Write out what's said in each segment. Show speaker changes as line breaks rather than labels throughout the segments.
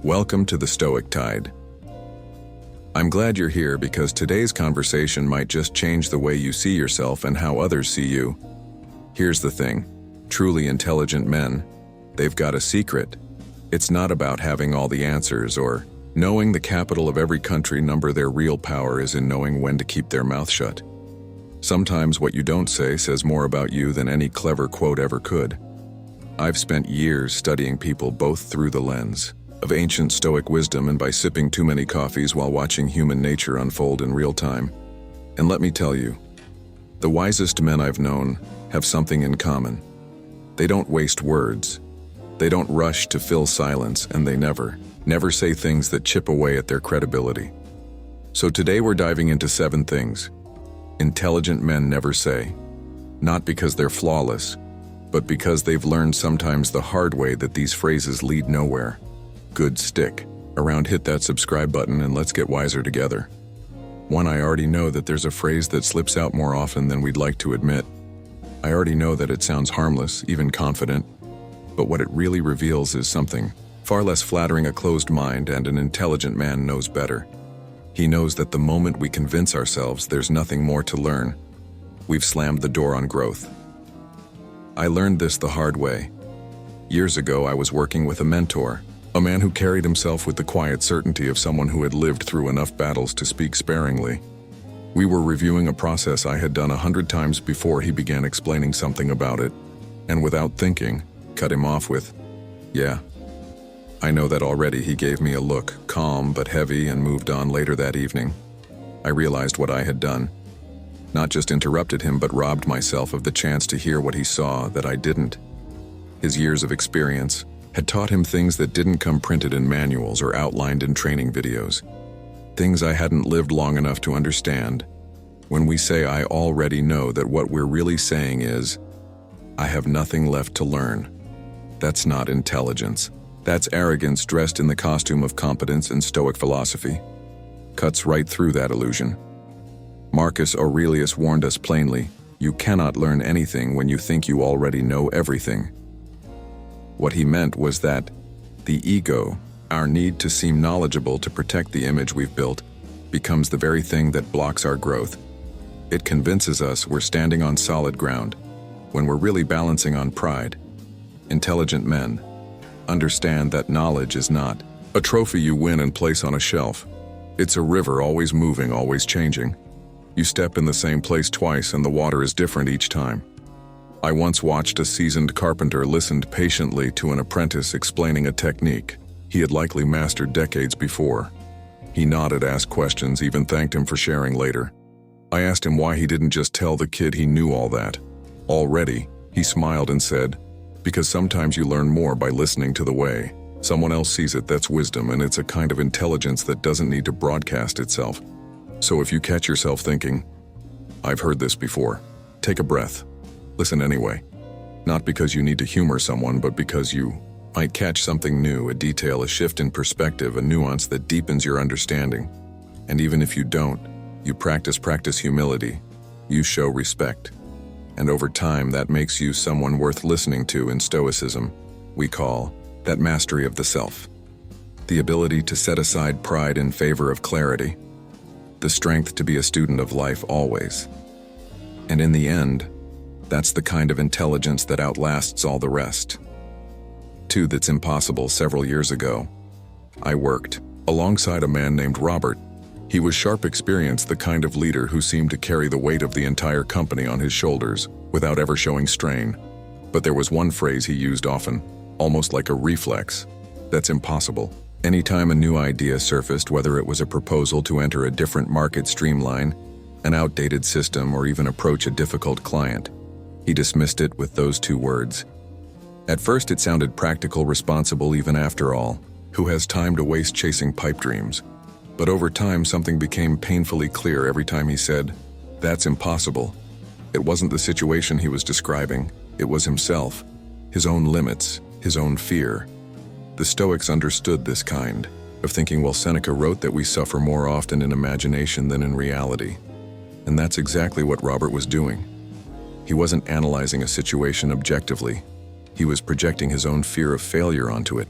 Welcome to the Stoic Tide. I'm glad you're here because today's conversation might just change the way you see yourself and how others see you. Here's the thing, truly intelligent men, they've got a secret. It's not about having all the answers or knowing the capital of every country number. Their real power is in knowing when to keep their mouth shut. Sometimes what you don't say says more about you than any clever quote ever could. I've spent years studying people both through the lens of ancient Stoic wisdom and by sipping too many coffees while watching human nature unfold in real time. And let me tell you, the wisest men I've known have something in common. They don't waste words. They don't rush to fill silence, and they never say things that chip away at their credibility. So today we're diving into 7 things intelligent men never say, not because they're flawless, but because they've learned sometimes the hard way that these phrases lead nowhere. Good stick around, hit that subscribe button and let's get wiser together. 1. I already know that there's a phrase that slips out more often than we'd like to admit. I already know that it sounds harmless, even confident, but what it really reveals is something far less flattering. A closed mind, and an intelligent man knows better. He knows that the moment we convince ourselves there's nothing more to learn, we've slammed the door on growth. I learned this the hard way. Years ago, I was working with a mentor, a man who carried himself with the quiet certainty of someone who had lived through enough battles to speak sparingly. We were reviewing a process I had done 100 times before he began explaining something about it, and without thinking, cut him off with, "Yeah, I know that already." He gave me a look, calm but heavy, and moved on. Later that evening, I realized what I had done. Not just interrupted him, but robbed myself of the chance to hear what he saw that I didn't. His years of experience had taught him things that didn't come printed in manuals or outlined in training videos. Things I hadn't lived long enough to understand. When we say "I already know," that what we're really saying is, "I have nothing left to learn." That's not intelligence. That's arrogance dressed in the costume of competence and Stoic philosophy. Cuts right through that illusion. Marcus Aurelius warned us plainly, you cannot learn anything when you think you already know everything. What he meant was that the ego, our need to seem knowledgeable to protect the image we've built, becomes the very thing that blocks our growth. It convinces us we're standing on solid ground, when we're really balancing on pride. Intelligent men understand that knowledge is not a trophy you win and place on a shelf. It's a river, always moving, always changing. You step in the same place twice and the water is different each time. I once watched a seasoned carpenter listened patiently to an apprentice explaining a technique he had likely mastered decades before. He nodded, asked questions, even thanked him for sharing later. I asked him why he didn't just tell the kid he knew all that already. He smiled and said, "Because sometimes you learn more by listening to the way someone else sees it." That's wisdom, and it's a kind of intelligence that doesn't need to broadcast itself. So if you catch yourself thinking, "I've heard this before," take a breath. Listen anyway. Not because you need to humor someone, but because you might catch something new, a detail, a shift in perspective, a nuance that deepens your understanding. And even if you don't, you practice humility. You show respect. And over time, that makes you someone worth listening to. In Stoicism, we call that mastery of the self. The ability to set aside pride in favor of clarity. The strength to be a student of life always. And in the end, that's the kind of intelligence that outlasts all the rest. 2. That's impossible. Several years ago, I worked alongside a man named Robert. He was sharp, experienced, the kind of leader who seemed to carry the weight of the entire company on his shoulders without ever showing strain. But there was one phrase he used often, almost like a reflex. That's impossible. Anytime a new idea surfaced, whether it was a proposal to enter a different market, streamline an outdated system, or even approach a difficult client, he dismissed it with those 2 words. At first it sounded practical, responsible, even after all, who has time to waste chasing pipe dreams? But over time something became painfully clear every time he said, "That's impossible." It wasn't the situation he was describing, it was himself, his own limits, his own fear. The Stoics understood this kind of thinking. Well, Seneca wrote that we suffer more often in imagination than in reality. And that's exactly what Robert was doing. He wasn't analyzing a situation objectively. He was projecting his own fear of failure onto it,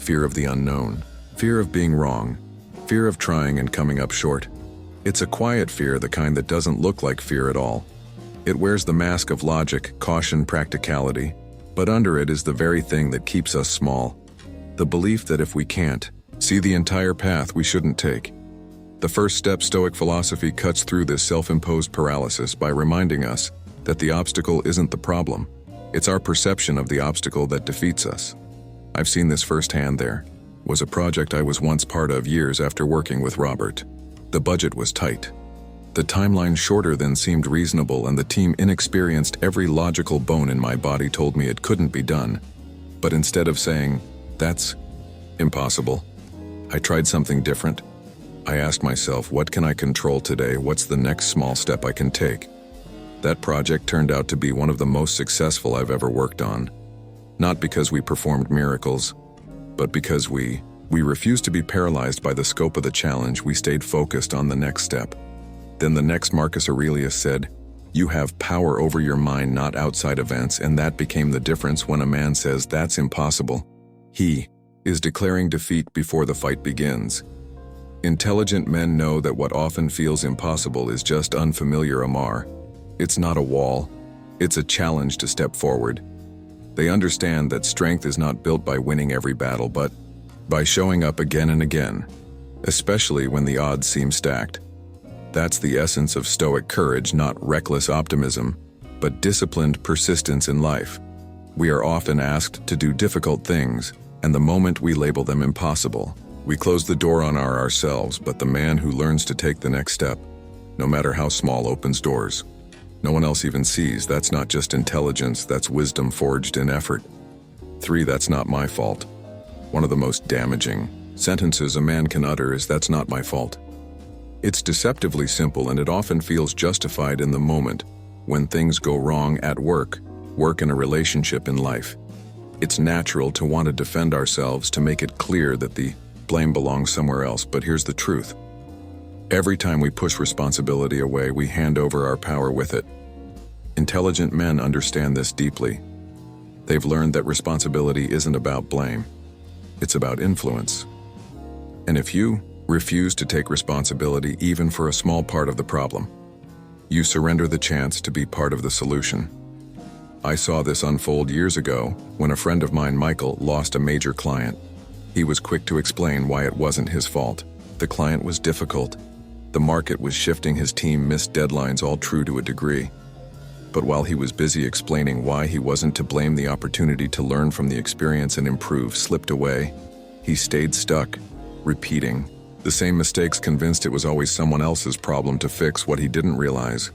fear of the unknown, Fear of being wrong. Fear of trying and coming up short. It's a quiet fear, the kind that doesn't look like fear at all. It wears the mask of logic, caution, practicality, but under it is the very thing that keeps us small. The belief that if we can't see the entire path, we shouldn't take. The first step, Stoic philosophy, cuts through this self-imposed paralysis by reminding us that the obstacle isn't the problem. It's our perception of the obstacle that defeats us. I've seen this firsthand. There was a project I was once part of years after working with Robert. The budget was tight. The timeline shorter than seemed reasonable, and the team inexperienced. Every logical bone in my body told me it couldn't be done. But instead of saying, "That's impossible," I tried something different. I asked myself, what can I control today? What's the next small step I can take? That project turned out to be one of the most successful I've ever worked on. Not because we performed miracles, but because we refused to be paralyzed by the scope of the challenge. We stayed focused on the next step. Then the next, Marcus Aurelius said, "You have power over your mind, not outside events," and that became the difference. When a man says, "That's impossible," he is declaring defeat before the fight begins. Intelligent men know that what often feels impossible is just unfamiliar. Amar. It's not a wall, it's a challenge to step forward. They understand that strength is not built by winning every battle, but by showing up again and again, especially when the odds seem stacked. That's the essence of Stoic courage, not reckless optimism, but disciplined persistence in life. We are often asked to do difficult things, and the moment we label them impossible, we close the door on ourselves. But the man who learns to take the next step, no matter how small, opens doors no one else even sees. That's not just intelligence, that's wisdom forged in effort. 3. That's not my fault. One of the most damaging sentences a man can utter is, "That's not my fault." It's deceptively simple, and it often feels justified in the moment when things go wrong at work, in a relationship, in life. It's natural to want to defend ourselves, to make it clear that the blame belongs somewhere else. But here's the truth. Every time we push responsibility away, we hand over our power with it. Intelligent men understand this deeply. They've learned that responsibility isn't about blame. It's about influence. And if you refuse to take responsibility even for a small part of the problem, you surrender the chance to be part of the solution. I saw this unfold years ago when a friend of mine, Michael, lost a major client. He was quick to explain why it wasn't his fault. The client was difficult. The market was shifting, his team missed deadlines, all true to a degree. But while he was busy explaining why he wasn't to blame, the opportunity to learn from the experience and improve slipped away. He stayed stuck, repeating the same mistakes, convinced it was always someone else's problem to fix. What he didn't realize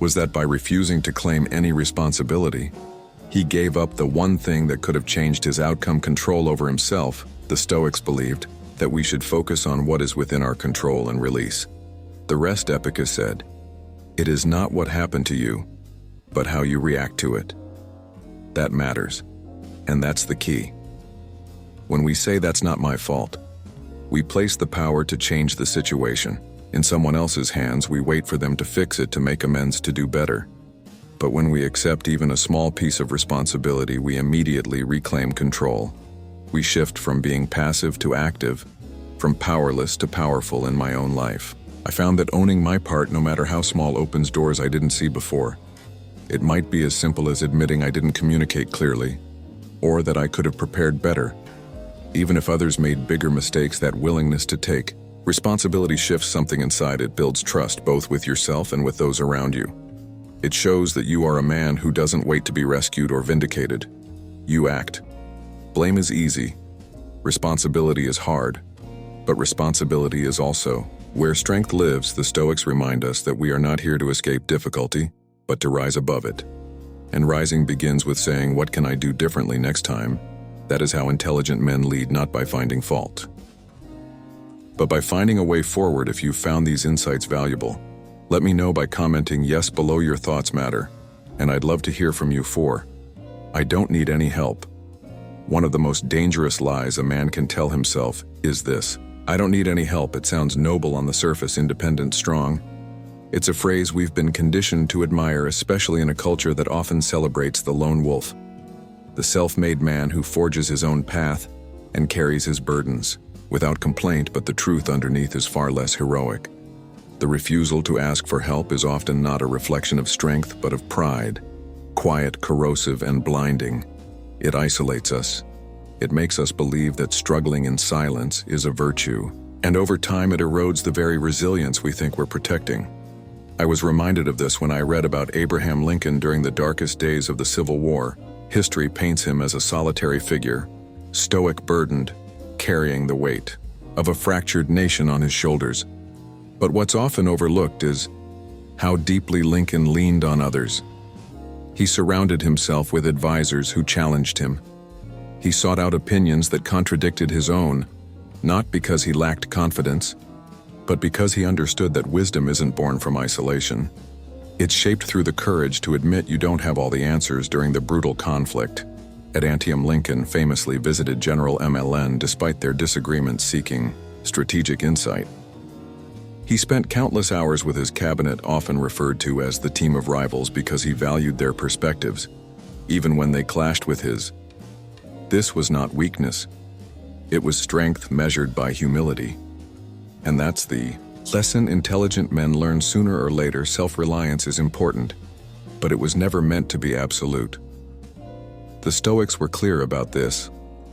was that by refusing to claim any responsibility, he gave up the one thing that could have changed his outcome: control over himself. The Stoics believed that we should focus on what is within our control and release the rest. Epicus said, "It is not what happened to you, but how you react to it. That matters." And that's the key. When we say, "That's not my fault," we place the power to change the situation in someone else's hands. We wait for them to fix it, to make amends, to do better. But when we accept even a small piece of responsibility, we immediately reclaim control. We shift from being passive to active, from powerless to powerful. In my own life, I found that owning my part, no matter how small, opens doors I didn't see before. It might be as simple as admitting I didn't communicate clearly, or that I could have prepared better. Even if others made bigger mistakes, that willingness to take responsibility shifts something inside. It builds trust, both with yourself and with those around you. It shows that you are a man who doesn't wait to be rescued or vindicated. You act. Blame is easy. Responsibility is hard. But responsibility is also where strength lives. The Stoics remind us that we are not here to escape difficulty, but to rise above it. And rising begins with saying, "What can I do differently next time?" That is how intelligent men lead, not by finding fault, but by finding a way forward. If you found these insights valuable, let me know by commenting yes below. Your thoughts matter, and I'd love to hear from you. 4. I don't need any help. One of the most dangerous lies a man can tell himself is this: "I don't need any help." It sounds noble on the surface, independent, strong. It's a phrase we've been conditioned to admire, especially in a culture that often celebrates the lone wolf, the self-made man who forges his own path and carries his burdens. without complaint, but the truth underneath is far less heroic. The refusal to ask for help is often not a reflection of strength, but of pride. Quiet, corrosive, and blinding. It isolates us. It makes us believe that struggling in silence is a virtue, and over time it erodes the very resilience we think we're protecting. I was reminded of this when I read about Abraham Lincoln during the darkest days of the Civil War. History paints him as a solitary figure, stoic, burdened, carrying the weight of a fractured nation on his shoulders. But what's often overlooked is how deeply Lincoln leaned on others. He surrounded himself with advisors who challenged him. He sought out opinions that contradicted his own, not because he lacked confidence, but because he understood that wisdom isn't born from isolation. It's shaped through the courage to admit you don't have all the answers during the brutal conflict. At Antietam, Lincoln famously visited General MLN despite their disagreements, seeking strategic insight. He spent countless hours with his cabinet, often referred to as the team of rivals, because he valued their perspectives, even when they clashed with his. This was not weakness. It was strength measured by humility. And that's the lesson intelligent men learn sooner or later. Self-reliance is important, but it was never meant to be absolute. The Stoics were clear about this.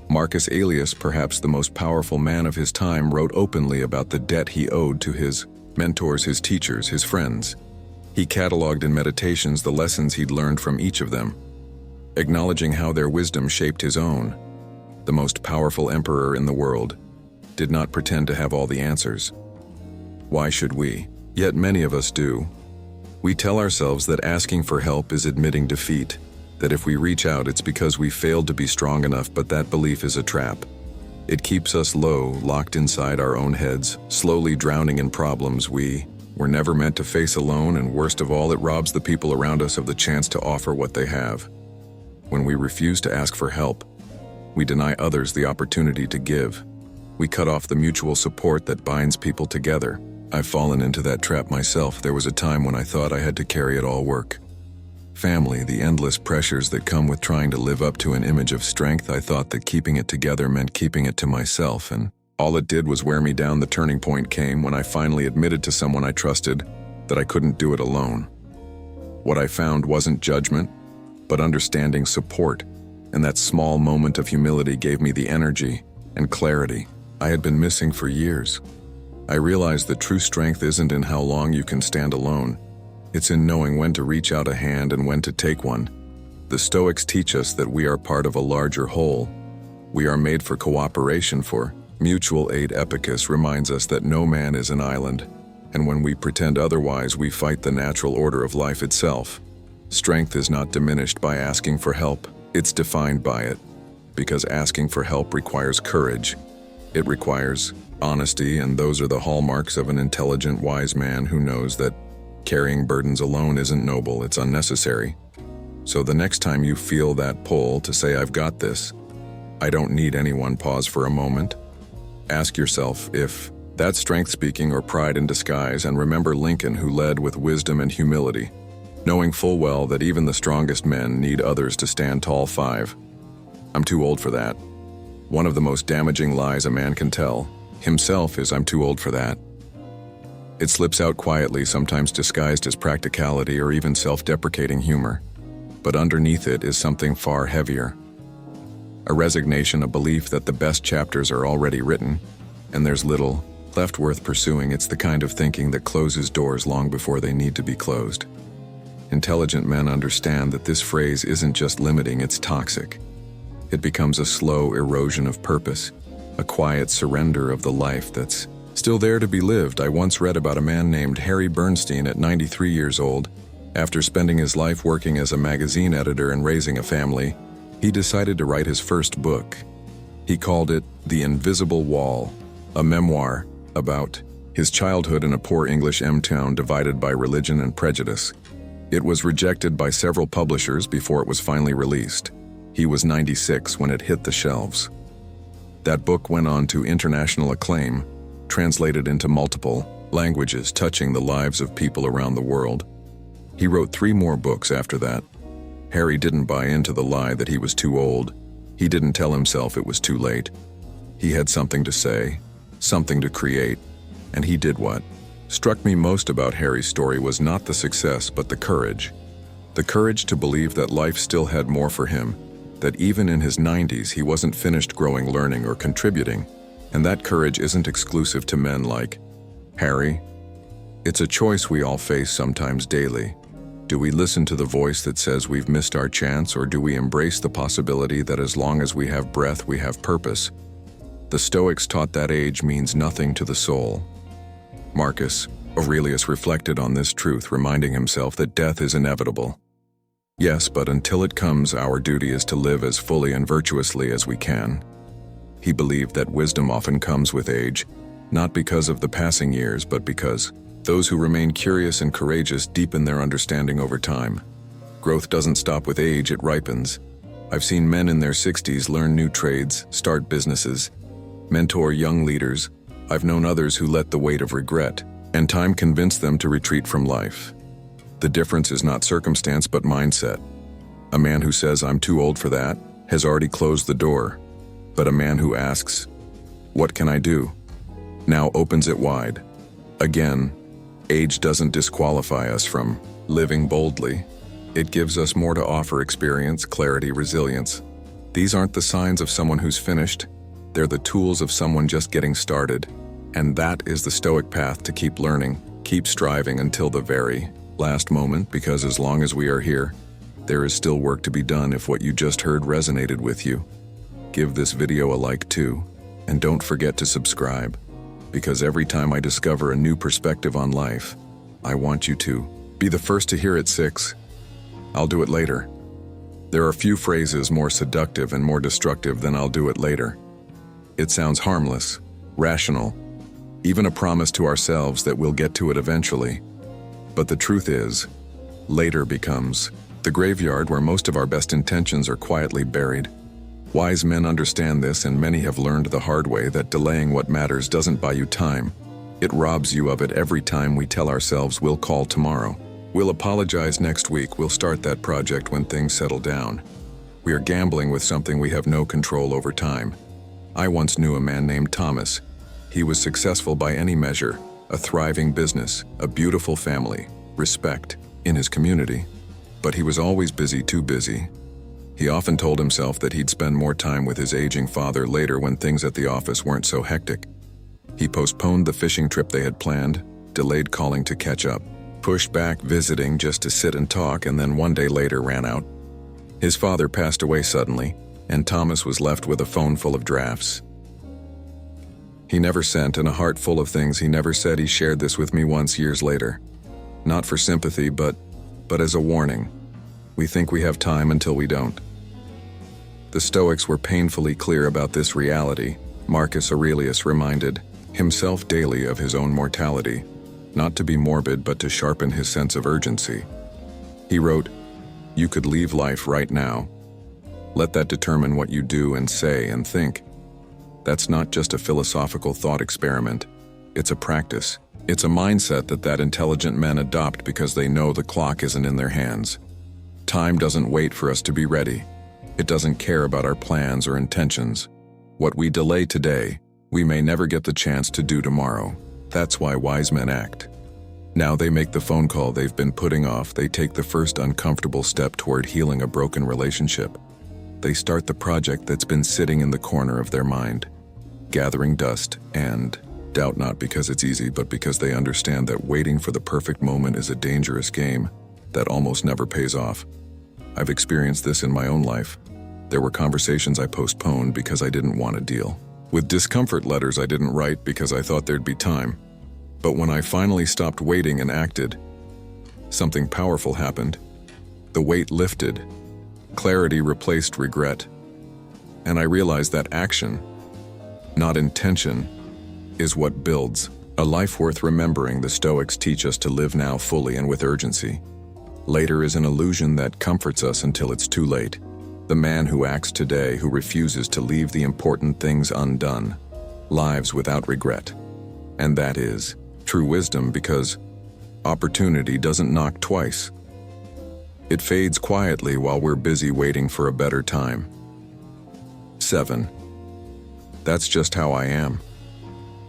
Marcus Aurelius, perhaps the most powerful man of his time, wrote openly about the debt he owed to his mentors, his teachers, his friends. He cataloged in Meditations the lessons he'd learned from each of them, acknowledging how their wisdom shaped his own. The most powerful emperor in the world did not pretend to have all the answers. Why should we? Yet many of us do. We tell ourselves that asking for help is admitting defeat, that if we reach out it's because we failed to be strong enough, but that belief is a trap. It keeps us low, locked inside our own heads, slowly drowning in problems we were never meant to face alone, and worst of all, it robs the people around us of the chance to offer what they have. When we refuse to ask for help, we deny others the opportunity to give. We cut off the mutual support that binds people together. I've fallen into that trap myself. There was a time when I thought I had to carry it all: work, family, the endless pressures that come with trying to live up to an image of strength. I thought that keeping it together meant keeping it to myself, and all it did was wear me down. The turning point came when I finally admitted to someone I trusted that I couldn't do it alone. What I found wasn't judgment, but understanding, support, and that small moment of humility gave me the energy and clarity I had been missing for years. I realized that true strength isn't in how long you can stand alone. It's in knowing when to reach out a hand and when to take one. The Stoics teach us that we are part of a larger whole. We are made for cooperation, for mutual aid. Epicus reminds us that no man is an island, and when we pretend otherwise, we fight the natural order of life itself. Strength is not diminished by asking for help, it's defined by it, because asking for help requires courage. It requires honesty, and those are the hallmarks of an intelligent, wise man who knows that carrying burdens alone isn't noble, it's unnecessary. So the next time you feel that pull to say, "I've got this, I don't need anyone," pause for a moment. Ask yourself if that's strength speaking or pride in disguise, and remember Lincoln, who led with wisdom and humility, knowing full well that even the strongest men need others to stand tall. 5. I'm too old for that. One of the most damaging lies a man can tell himself is, "I'm too old for that." It slips out quietly, sometimes disguised as practicality or even self-deprecating humor. But underneath it is something far heavier. A resignation, a belief that the best chapters are already written, and there's little left worth pursuing. It's the kind of thinking that closes doors long before they need to be closed. Intelligent men understand that this phrase isn't just limiting, it's toxic. It becomes a slow erosion of purpose, a quiet surrender of the life that's still there to be lived. I once read about a man named Harry Bernstein at 93 years old. After spending his life working as a magazine editor and raising a family, he decided to write his first book. He called it The Invisible Wall, a memoir about his childhood in a poor English town divided by religion and prejudice. It was rejected by several publishers before it was finally released. He was 96 when it hit the shelves. That book went on to international acclaim, translated into multiple languages, touching the lives of people around the world. He wrote 3 more books after that. Harry didn't buy into the lie that he was too old. He didn't tell himself it was too late. He had something to say, something to create, and he did what struck me most about Harry's story was not the success but the courage. The courage to believe that life still had more for him, that even in his 90s he wasn't finished growing, learning, or contributing, and that courage isn't exclusive to men like Harry. It's a choice we all face sometimes daily. Do we listen to the voice that says we've missed our chance, or do we embrace the possibility that as long as we have breath, we have purpose? The Stoics taught that age means nothing to the soul. Marcus Aurelius reflected on this truth, reminding himself that death is inevitable. Yes, but until it comes, our duty is to live as fully and virtuously as we can. He believed that wisdom often comes with age, not because of the passing years, but because those who remain curious and courageous deepen their understanding over time. Growth doesn't stop with age, it ripens. I've seen men in their 60s learn new trades, start businesses, mentor young leaders. I've known others who let the weight of regret and time convince them to retreat from life. The difference is not circumstance but mindset. A man who says, "I'm too old for that," has already closed the door. But a man who asks, "What can I do?" now opens it wide. Again, age doesn't disqualify us from living boldly. It gives us more to offer: experience, clarity, resilience. These aren't the signs of someone who's finished. They're the tools of someone just getting started. And that is the Stoic path: to keep learning, keep striving until the very last moment, because as long as we are here, there is still work to be done. If what you just heard resonated with you, give this video a like too, and don't forget to subscribe, because every time I discover a new perspective on life, I want you to be the first to hear it. 6. I'll do it later. There are few phrases more seductive and more destructive than "I'll do it later." It sounds harmless, rational, even a promise to ourselves that we'll get to it eventually. But the truth is, later becomes the graveyard where most of our best intentions are quietly buried. Wise men understand this, and many have learned the hard way that delaying what matters doesn't buy you time. It robs you of it. Every time we tell ourselves we'll call tomorrow, we'll apologize next week, we'll start that project when things settle down, we are gambling with something we have no control over: time. I once knew a man named Thomas. He was successful by any measure: a thriving business, a beautiful family, respect in his community. But he was always busy, too busy. He often told himself that he'd spend more time with his aging father later when things at the office weren't so hectic. He postponed the fishing trip they had planned, delayed calling to catch up, pushed back visiting just to sit and talk, and then one day later ran out. His father passed away suddenly, and Thomas was left with a phone full of drafts he never sent and a heart full of things he never said. He shared this with me once, years later. Not for sympathy, but as a warning. We think we have time until we don't. The Stoics were painfully clear about this reality. Marcus Aurelius reminded himself daily of his own mortality, not to be morbid but to sharpen his sense of urgency. He wrote, "You could leave life right now. Let that determine what you do and say and think." That's not just a philosophical thought experiment. It's a practice. It's a mindset that intelligent men adopt because they know the clock isn't in their hands. Time doesn't wait for us to be ready. It doesn't care about our plans or intentions. What we delay today, we may never get the chance to do tomorrow. That's why wise men act. Now they make the phone call they've been putting off. They take the first uncomfortable step toward healing a broken relationship. They start the project that's been sitting in the corner of their mind, gathering dust, and doubt not because it's easy, but because they understand that waiting for the perfect moment is a dangerous game that almost never pays off. I've experienced this in my own life. There were conversations I postponed because I didn't want to deal with discomfort, letters I didn't write because I thought there'd be time. But when I finally stopped waiting and acted, something powerful happened. The weight lifted. Clarity replaced regret. And I realized that action, not intention, is what builds a life worth remembering. The Stoics teach us to live now fully and with urgency. Later is an illusion that comforts us until it's too late. The man who acts today, who refuses to leave the important things undone, lives without regret. And that is true wisdom, because opportunity doesn't knock twice. It fades quietly while we're busy waiting for a better time. 7. That's just how I am.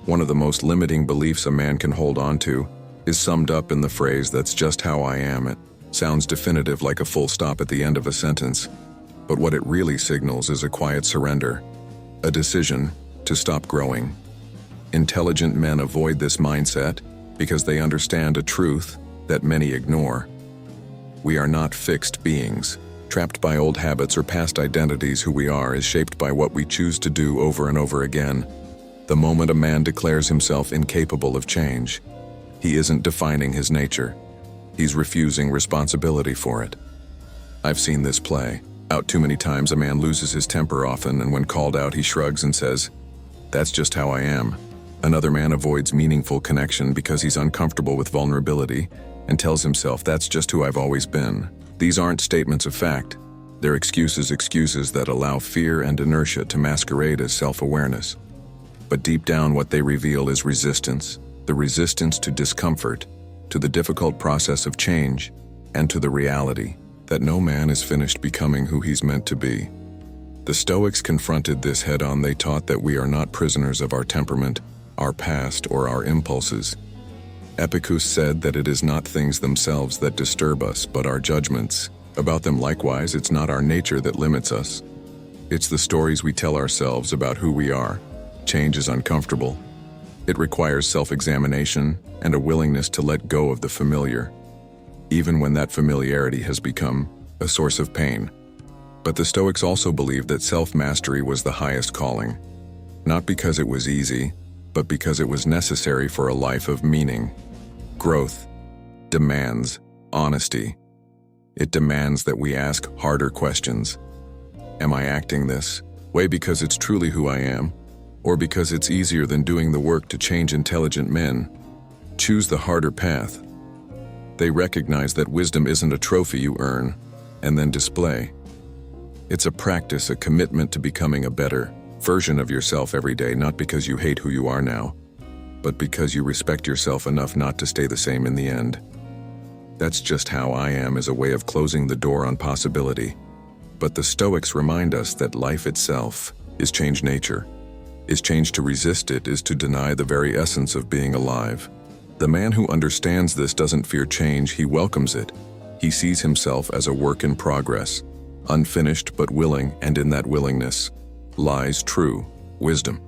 One of the most limiting beliefs a man can hold on to is summed up in the phrase, "That's just how I am." It sounds definitive, like a full stop at the end of a sentence, but what it really signals is a quiet surrender, a decision to stop growing. Intelligent men avoid this mindset because they understand a truth that many ignore. We are not fixed beings, trapped by old habits or past identities. Who we are is shaped by what we choose to do over and over again. The moment a man declares himself incapable of change, he isn't defining his nature. He's refusing responsibility for it. I've seen this play out too many times. A man loses his temper often, and when called out, he shrugs and says, "That's just how I am." Another man avoids meaningful connection because he's uncomfortable with vulnerability and tells himself, "That's just who I've always been." These aren't statements of fact. They're excuses that allow fear and inertia to masquerade as self-awareness. But deep down, what they reveal is resistance, the resistance to discomfort, to the difficult process of change, and to the reality that no man is finished becoming who he's meant to be. The Stoics confronted this head-on. They taught that we are not prisoners of our temperament, our past, or our impulses. Epicurus said that it is not things themselves that disturb us, but our judgments about them. Likewise, it's not our nature that limits us. It's the stories we tell ourselves about who we are. Change is uncomfortable. It requires self-examination and a willingness to let go of the familiar, even when that familiarity has become a source of pain. But the Stoics also believed that self-mastery was the highest calling, not because it was easy, but because it was necessary for a life of meaning. Growth demands honesty. It demands that we ask harder questions. Am I acting this way because it's truly who I am, or because it's easier than doing the work to change? Intelligent men choose the harder path. They recognize that wisdom isn't a trophy you earn and then display. It's a practice, a commitment to becoming a better version of yourself every day, not because you hate who you are now, but because you respect yourself enough not to stay the same in the end. That's just how I am is a way of closing the door on possibility. But the Stoics remind us that life itself is change. Nature is change. To resist it is to deny the very essence of being alive. The man who understands this doesn't fear change, he welcomes it. He sees himself as a work in progress, unfinished but willing, and in that willingness lies true wisdom.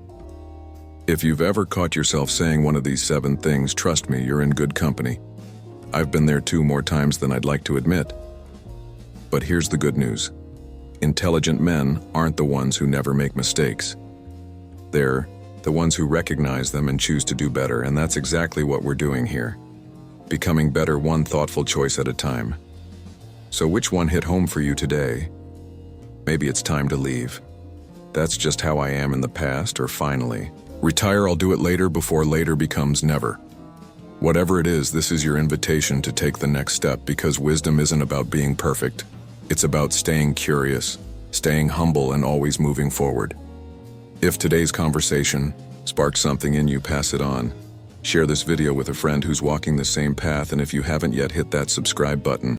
If you've ever caught yourself saying one of these 7 things, trust me, you're in good company. I've been there too, more times than I'd like to admit. But here's the good news. Intelligent men aren't the ones who never make mistakes. They're the ones who recognize them and choose to do better, and that's exactly what we're doing here. Becoming better one thoughtful choice at a time. So which one hit home for you today? Maybe it's time to leave. That's just how I am in the past, or finally, retire, I'll do it later, before later becomes never. Whatever it is, this is your invitation to take the next step, because wisdom isn't about being perfect. It's about staying curious, staying humble, and always moving forward. If today's conversation sparked something in you, pass it on. Share this video with a friend who's walking the same path, and if you haven't yet, hit that subscribe button